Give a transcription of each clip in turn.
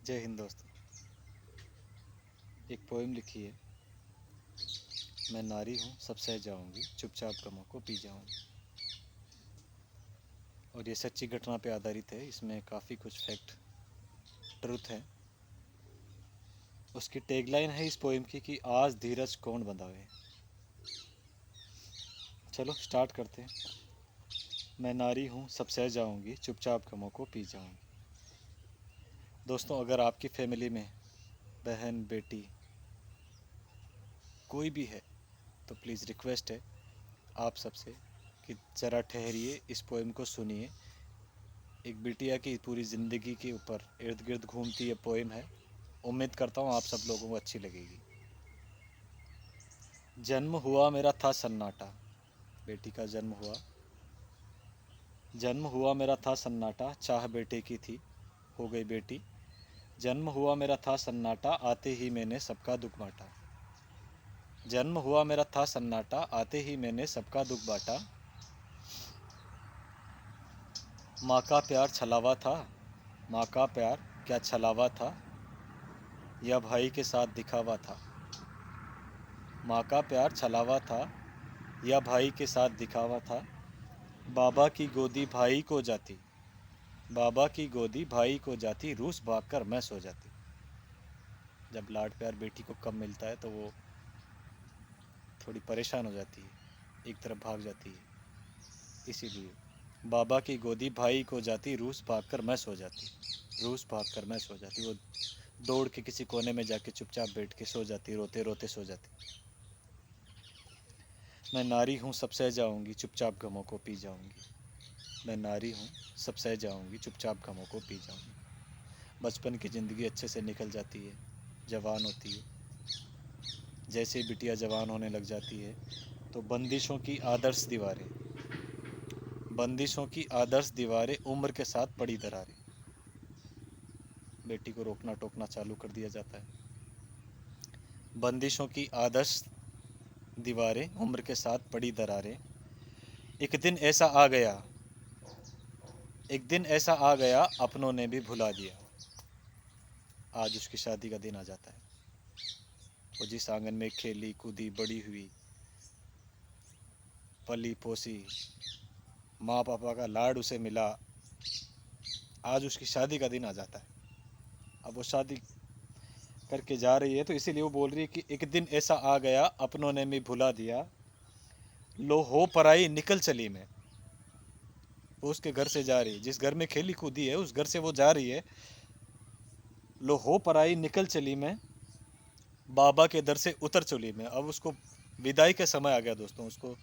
जय हिंद दोस्तों। एक पोएम लिखी है। मैं नारी हूँ सब सह जाऊंगी, चुपचाप गमों को पी जाऊंगी। और ये सच्ची घटना पे आधारित है। इसमें काफ़ी कुछ फैक्ट ट्रुथ है। उसकी टैगलाइन है इस पोएम की कि आज धीरज कौन बंधावे। चलो स्टार्ट करते हैं। मैं नारी हूँ सब सह जाऊंगी, चुपचाप गमों को पी जाऊंगी। दोस्तों, अगर आपकी फैमिली में बहन बेटी कोई भी है तो प्लीज़ रिक्वेस्ट है आप सबसे कि ज़रा ठहरिए, इस पोएम को सुनिए। एक बिटिया की पूरी ज़िंदगी के ऊपर इर्द गिर्द घूमती ये पोएम है। उम्मीद करता हूँ आप सब लोगों को अच्छी लगेगी। जन्म हुआ मेरा था सन्नाटा। बेटी का जन्म हुआ मेरा था सन्नाटा, चाह बेटे की थी हो गई बेटी। जन्म हुआ मेरा था सन्नाटा, आते ही मैंने सबका दुख बांटा। जन्म हुआ मेरा था सन्नाटा, आते ही मैंने सबका दुख बांटा। माँ का प्यार छलावा था, माँ का प्यार क्या छलावा था, या भाई के साथ दिखावा था। माँ का प्यार छलावा था या भाई के साथ दिखावा था। बाबा की गोदी भाई को जाती, बाबा की गोदी भाई को जाती, रूस भागकर मैं सो जाती। जब लाड प्यार बेटी को कम मिलता है तो वो थोड़ी परेशान हो जाती है, एक तरफ भाग जाती है। इसीलिए बाबा की गोदी भाई को जाती, रूस भागकर मैं सो जाती, रूस भागकर मैं सो जाती। वो दौड़ के किसी कोने में जाके चुपचाप बैठ के सो जाती, रोते रोते सो जाती। मैं नारी हूँ सब सह जाऊँगी, चुपचाप गमों को पी जाऊँगी। मैं नारी हूँ सब सह जाऊँगी, चुपचाप गमों को पी जाऊँगी। बचपन की ज़िंदगी अच्छे से निकल जाती है, जवान होती है। जैसे ही बिटिया जवान होने लग जाती है तो बंदिशों की आदर्श दीवारें, बंदिशों की आदर्श दीवारें, उम्र के साथ पड़ी दरारें। बेटी को रोकना टोकना चालू कर दिया जाता है। बंदिशों की आदर्श दीवारें, उम्र के साथ पड़ी दरारें। एक दिन ऐसा आ गया, एक दिन ऐसा आ गया, अपनों ने भी भुला दिया। आज उसकी शादी का दिन आ जाता है। वो जिस आंगन में खेली कूदी बड़ी हुई, पली पोसी, माँ पापा का लाड उसे मिला, आज उसकी शादी का दिन आ जाता है। अब वो शादी करके जा रही है तो इसीलिए वो बोल रही है कि एक दिन ऐसा आ गया, अपनों ने भी भुला दिया, लो हो पराई निकल चली मैं। वो उसके घर से जा रही है, जिस घर में खेली कूदी है उस घर से वो जा रही है। लो हो पराई निकल चली मैं, बाबा के दर से उतर चली मैं। अब उसको विदाई का समय आ गया दोस्तों, उसको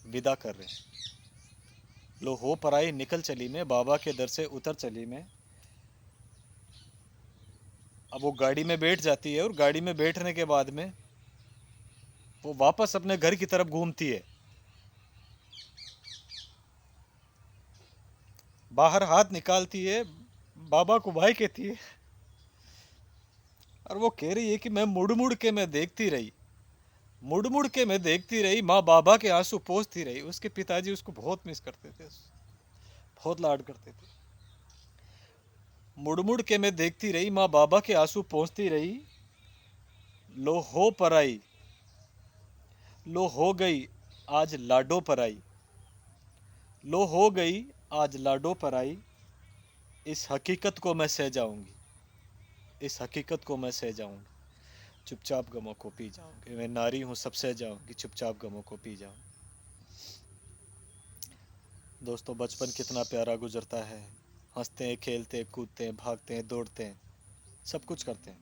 विदा कर रहे हैं। लो हो पराई निकल चली मैं, बाबा के दर से उतर चली मैं। अब वो गाड़ी में बैठ जाती है और गाड़ी में बैठने के बाद में वो वापस अपने घर की तरफ घूमती है। बाहर हाथ निकालती है, बाबा को भाई कहती है, और वो कह रही है कि मैं मुड़ मुड़ के मैं देखती रही, मुड़ मुड़ के मैं देखती रही, माँ बाबा के आंसू पोंछती रही। उसके पिताजी उसको बहुत मिस करते थे, बहुत लाड करते थे। मुड़ मुड़ के मैं देखती रही, माँ बाबा के आंसू पोंछती रही, लो हो पराई, लो हो गई आज लाडो पराई, लो हो गई आज लाडो पराई। इस हकीकत को मैं सह जाऊंगी, इस हकीकत को मैं सह जाऊंगी, चुपचाप गमों को पी जाऊंगी। मैं नारी हूँ सब सह जाऊंगी, चुपचाप गमों को पी जाऊंगी। दोस्तों, बचपन कितना प्यारा गुजरता है। हंसते हैं, खेलते हैं, कूदते हैं, भागते हैं, दौड़ते हैं, सब कुछ करते हैं।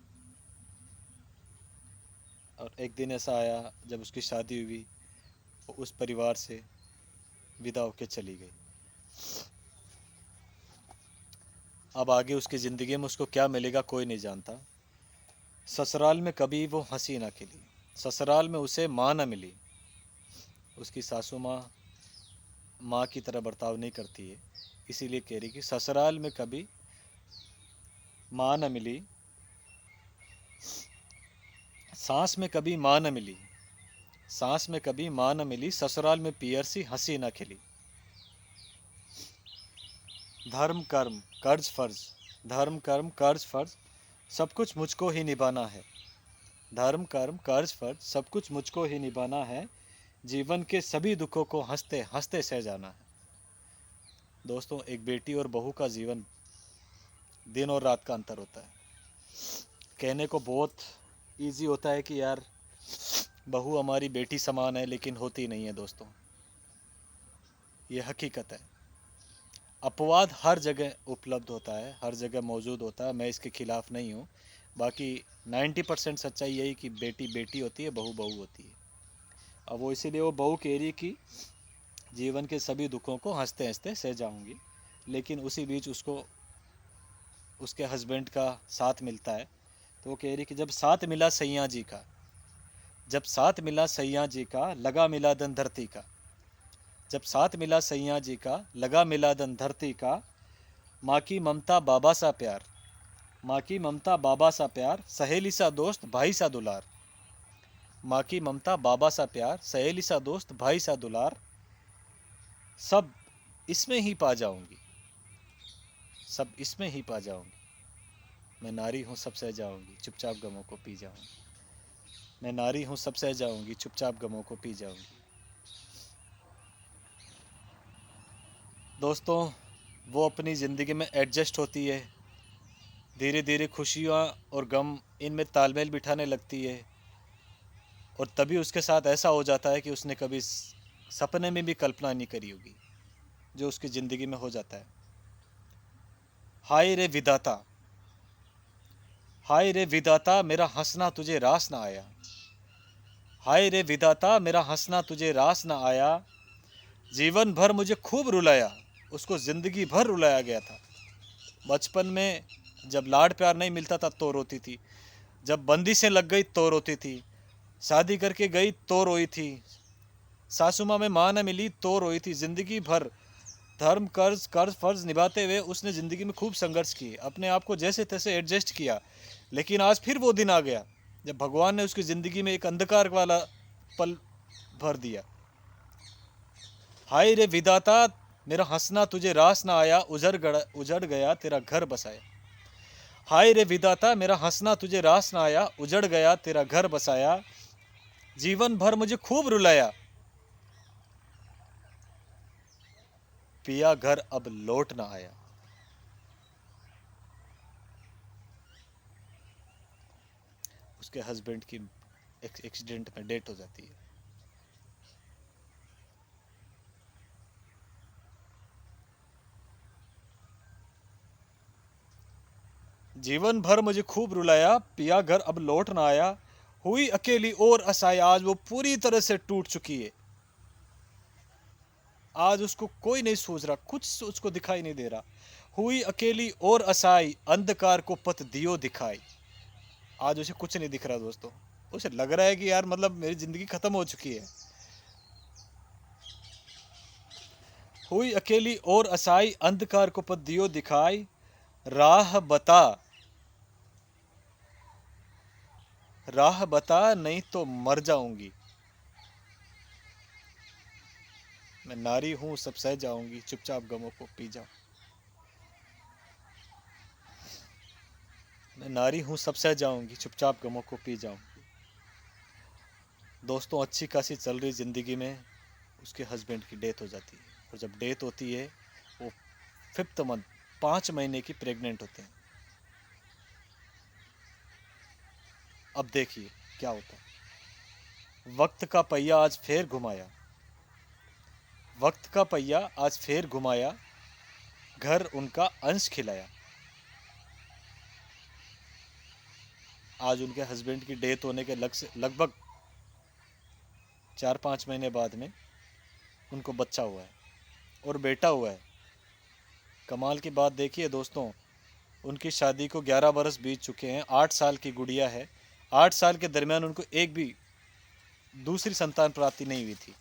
और एक दिन ऐसा आया जब उसकी शादी हुई, वो उस परिवार से विदा होकर चली गई। अब आगे उसकी ज़िंदगी में उसको क्या मिलेगा कोई नहीं जानता। ससुराल में कभी वो हंसी ना खिली, ससुराल में उसे माँ ना मिली। उसकी सासू माँ माँ की तरह बर्ताव नहीं करती है, इसीलिए कह रही कि ससुराल में कभी माँ न मिली, सांस में कभी माँ न मिली, सांस में कभी माँ न मिली, ससुराल में पियर सी हंसी न खिली। धर्म कर्म कर्ज फर्ज, धर्म कर्म कर्ज फर्ज, सब कुछ मुझको ही निभाना है। धर्म कर्म कर्ज फर्ज सब कुछ मुझको ही निभाना है। जीवन के सभी दुखों को हंसते हंसते सह जाना है। दोस्तों, एक बेटी और बहू का जीवन दिन और रात का अंतर होता है। कहने को बहुत इजी होता है कि यार बहू हमारी बेटी समान है, लेकिन होती नहीं है दोस्तों। ये हकीकत है। अपवाद हर जगह उपलब्ध होता है, हर जगह मौजूद होता है, मैं इसके खिलाफ नहीं हूँ। बाकी 90% सच्चाई यही कि बेटी बेटी होती है, बहू बहू होती है। अब वो इसीलिए वो बहू कह रही है कि जीवन के सभी दुखों को हंसते हंसते सह जाऊंगी, लेकिन उसी बीच उसको उसके हस्बैंड का साथ मिलता है। तो वो कह रही कि जब साथ मिला सैया जी का, जब साथ मिला सैया जी का, लगा मिला धन धरती का। जब साथ मिला सैया जी का, लगा मिला धन धरती का। माँ की ममता बाबा सा प्यार, माँ की ममता बाबा सा प्यार, सहेली सा दोस्त भाई सा दुलार। माँ की ममता बाबा सा प्यार, सहेली सा दोस्त भाई सा दुलार। सब इसमें ही पा जाऊंगी, सब इसमें ही पा जाऊंगी। मैं नारी हूँ सब सह जाऊंगी, चुपचाप गमों को पी जाऊंगी। मैं नारी हूँ सब सह जाऊंगी, चुपचाप गमों को पी जाऊंगी। दोस्तों, वो अपनी ज़िंदगी में एडजस्ट होती है। धीरे धीरे खुशियाँ और गम इनमें तालमेल बिठाने लगती है। और तभी उसके साथ ऐसा हो जाता है कि उसने कभी सपने में भी कल्पना नहीं करी होगी, जो उसकी ज़िंदगी में हो जाता है। हाय रे विधाता, हाय रे विधाता, मेरा हंसना तुझे रास ना आया। हाय रे विधाता, मेरा हंसना तुझे रास ना आया। जीवन भर मुझे खूब रुलाया। उसको ज़िंदगी भर रुलाया गया था। बचपन में जब लाड प्यार नहीं मिलता था तो रोती थी, जब बंदी से लग गई तो रोती थी, शादी करके गई तो रोई थी, सासू माँ में माँ न मिली तो रोई थी। ज़िंदगी भर धर्म कर्ज कर्ज फर्ज निभाते हुए उसने ज़िंदगी में खूब संघर्ष किए, अपने आप को जैसे तैसे एडजस्ट किया। लेकिन आज फिर वो दिन आ गया जब भगवान ने उसकी ज़िंदगी में एक अंधकार वाला पल भर दिया। हाय रे विधाता, मेरा हंसना तुझे रास ना आया, उजड़ गया तेरा घर बसाया। हाय रे विधाता, मेरा हंसना तुझे रास ना आया, उजड़ गया तेरा घर बसाया। जीवन भर मुझे खूब रुलाया, पिया घर अब लौट ना आया। उसके हस्बैंड की एक्सीडेंट में डेथ हो जाती है। जीवन भर मुझे खूब रुलाया, पिया घर अब लौट ना आया। हुई अकेली और असहाय, आज वो पूरी तरह से टूट चुकी है। आज उसको कोई नहीं सोच रहा, कुछ उसको दिखाई नहीं दे रहा। हुई अकेली और असहाय, अंधकार को पथ दियो दिखाई। आज उसे कुछ नहीं दिख रहा दोस्तों। उसे लग रहा है कि यार मतलब मेरी जिंदगी खत्म हो चुकी है। हुई अकेली और असहाय, अंधकार को पथ दियो दिखाई। राह बता, राह बता नहीं तो मर जाऊंगी। मैं नारी हूं सब सह जाऊंगी, चुपचाप गमों को पी जाऊं। मैं नारी हूं सब सह जाऊंगी, चुपचाप गमों को पी जाऊं। दोस्तों, अच्छी खासी चल रही ज़िंदगी में उसके हस्बैंड की डेथ हो जाती है। और जब डेथ होती है, वो 5th मंथ 5 महीने की प्रेग्नेंट होते हैं। अब देखिए क्या होता है। वक्त का पहिया आज फिर घुमाया, वक्त का पहिया आज फिर घुमाया, घर उनका अंश खिलाया। आज उनके हस्बैंड की डेथ होने के लगभग 4-5 महीने बाद में उनको बच्चा हुआ है और बेटा हुआ है। कमाल की बात देखिए दोस्तों, उनकी शादी को 11 बरस बीत चुके हैं, 8 साल की गुड़िया है। 8 साल के दरमियान उनको एक भी दूसरी संतान प्राप्ति नहीं हुई थी,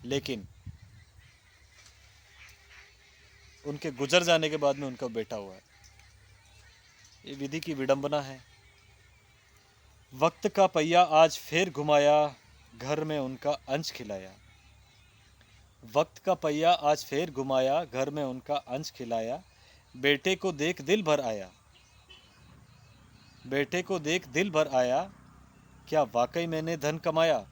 लेकिन उनके गुजर जाने के बाद में उनका बेटा हुआ है। ये विधि की विडंबना है। वक्त का पहिया आज फिर घुमाया, घर में उनका अंश खिलाया। वक्त का पहिया आज फिर घुमाया, घर में उनका अंश खिलाया। बेटे को देख दिल भर आया, बेटे को देख दिल भर आया, क्या वाकई मैंने धन कमाया।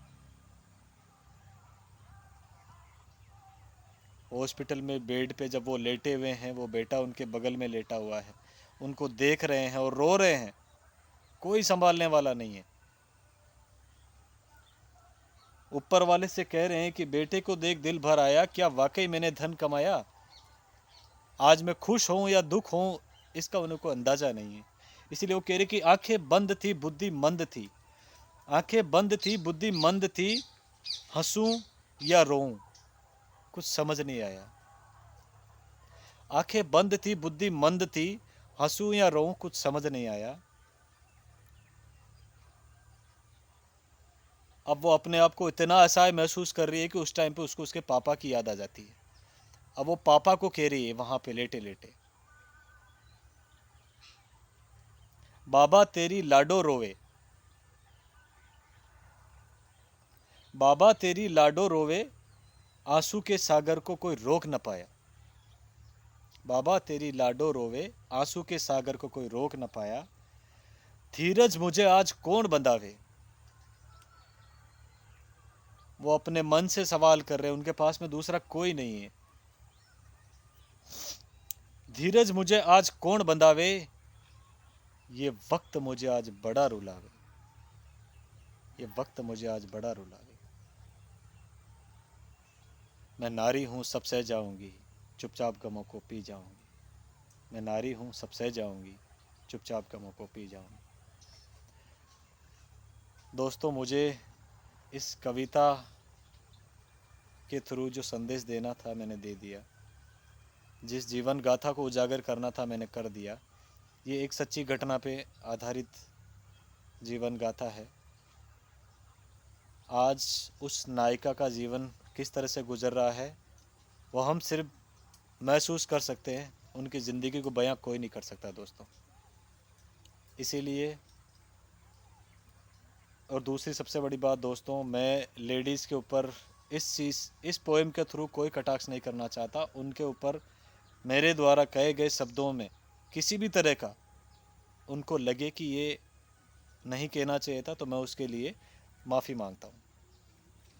हॉस्पिटल में बेड पे जब वो लेटे हुए हैं, वो बेटा उनके बगल में लेटा हुआ है, उनको देख रहे हैं और रो रहे हैं, कोई संभालने वाला नहीं है। ऊपर वाले से कह रहे हैं कि बेटे को देख दिल भर आया, क्या वाकई मैंने धन कमाया। आज मैं खुश हूं या दुख हूं, इसका उनको अंदाजा नहीं है। इसीलिए वो कह रहे कि आंखें बंद थी बुद्धि मंद थी, आंखें बंद थी बुद्धि मंद थी, हंसूं या रोऊं कुछ समझ नहीं आया। आंखें बंद थी बुद्धि मंद थी, हंसूं या रोऊं कुछ समझ नहीं आया। अब वो अपने आप को इतना असहाय महसूस कर रही है कि उस टाइम पे उसको उसके पापा की याद आ जाती है। अब वो पापा को कह रही है वहां पे लेटे लेटे, बाबा तेरी लाडो रोवे, बाबा तेरी लाडो रोवे, आंसू के सागर को कोई रोक न पाया। बाबा तेरी लाडो रोवे, आंसू के सागर को कोई रोक न पाया। धीरज मुझे आज कौन बंधावे। वो अपने मन से सवाल कर रहे हैं, उनके पास में दूसरा कोई नहीं है। धीरज मुझे आज कौन बंधावे, ये वक्त मुझे आज बड़ा रुलावे, ये वक्त मुझे आज बड़ा रुलावे। मैं नारी हूँ सब सह जाऊंगी, चुपचाप गमों को पी जाऊंगी। मैं नारी हूँ सब सह जाऊंगी, चुपचाप गमों को पी जाऊंगी। दोस्तों, मुझे इस कविता के थ्रू जो संदेश देना था मैंने दे दिया, जिस जीवन गाथा को उजागर करना था मैंने कर दिया। ये एक सच्ची घटना पे आधारित जीवन गाथा है। आज उस नायिका का जीवन किस तरह से गुजर रहा है वो हम सिर्फ महसूस कर सकते हैं, उनकी ज़िंदगी को बयां कोई नहीं कर सकता दोस्तों। इसीलिए, और दूसरी सबसे बड़ी बात दोस्तों, मैं लेडीज़ के ऊपर इस पोएम के थ्रू कोई कटाक्ष नहीं करना चाहता। उनके ऊपर मेरे द्वारा कहे गए शब्दों में किसी भी तरह का उनको लगे कि ये नहीं कहना चाहिए था, तो मैं उसके लिए माफ़ी मांगता हूँ।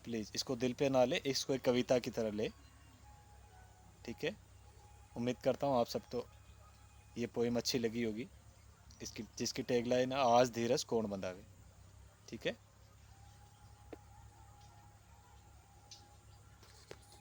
प्लीज़ इसको दिल पे ना ले, इसको एक कविता की तरह ले, ठीक है। उम्मीद करता हूँ आप सबको ये पोएम अच्छी लगी होगी, इसकी जिसकी टैगलाइन है, आज धीरज कौन बंधावे। ठीक है।